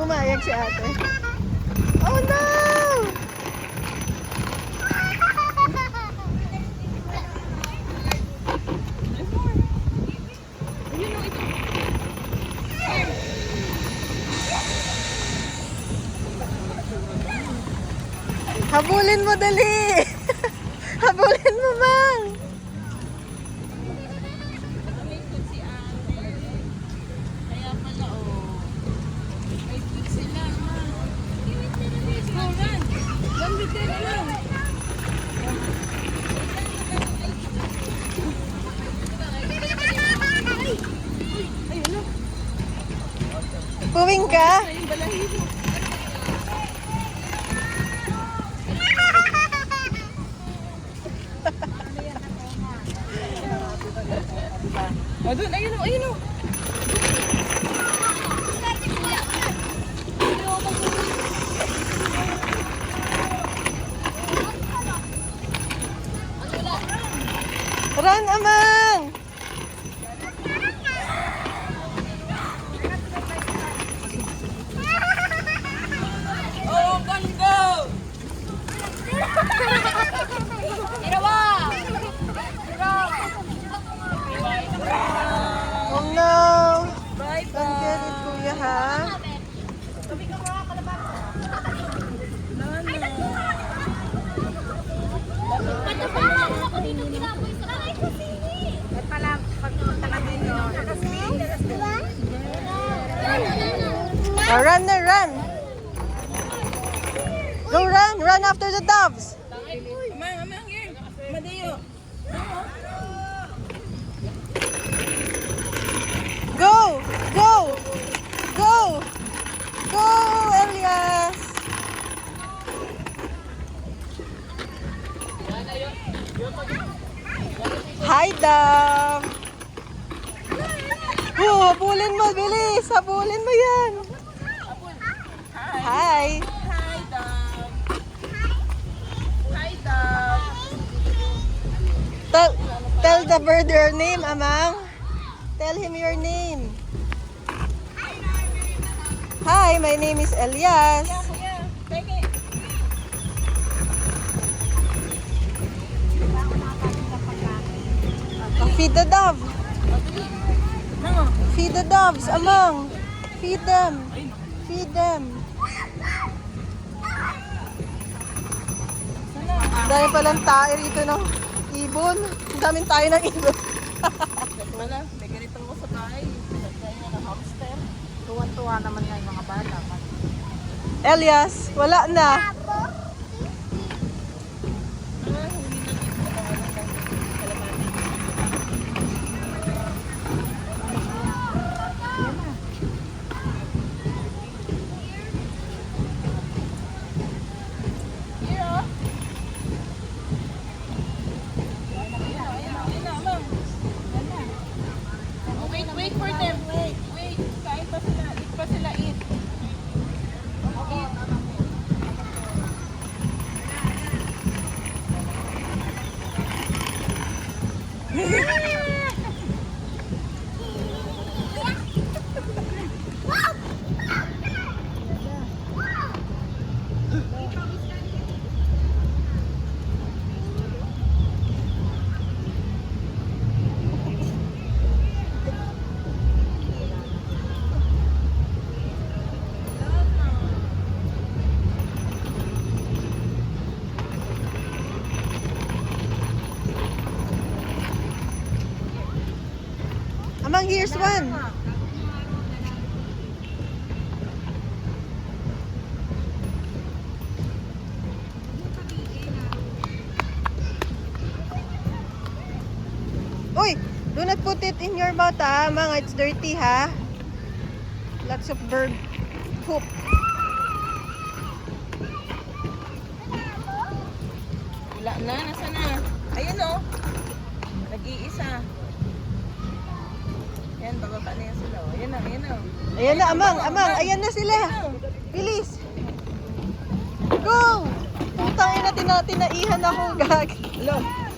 Pumayag si ate. Oh no! Habulin mo dali! Habulin mo, Mang! Puwing ka? O, doon, ayun o, ayun o. Run, Amang! Oh, ganda! Oh no! Bye-bye! Don't get it, kuya, ha? Oh, run na, run! Go run! Run after the doves! Amang, here. Madayo. Go! Go! Go! Go, Elias! Hi, Dove! Oh, habulin mo, bilis! Habulin mo yan! Hi! Hi, Dove. Hi, Dove. Tell the bird your name, Amang. Tell him your name. Hi, my name is Elias. Kuya, take it. Feed the dove. Nango. Feed the doves, Amang. Feed them. Feed them. Dahil palang tayo rito ng ibon. Ang daming tayo ng ibon. Wala, may ganitong ko sa bahay. Pinagkain niya ng hamster. Tuwan-tuwa naman nga yung mga bata. Elias, wala na. Wait for them. Wait. Kain pa sila. Eat pa sila. Eat. Amang, here's one. Uy, do not put it in your mouth ha, mga. It's dirty ha. Lots of bird poop. Wala na, nasa na? Ayun o. Nag-iisa. Yan, bababa na yan sila. O. Ayan na, ayan na. Ayan na, amang. Ayan na sila. Bilis. Go! Putang ina, tinaihan ako, gag. Hello.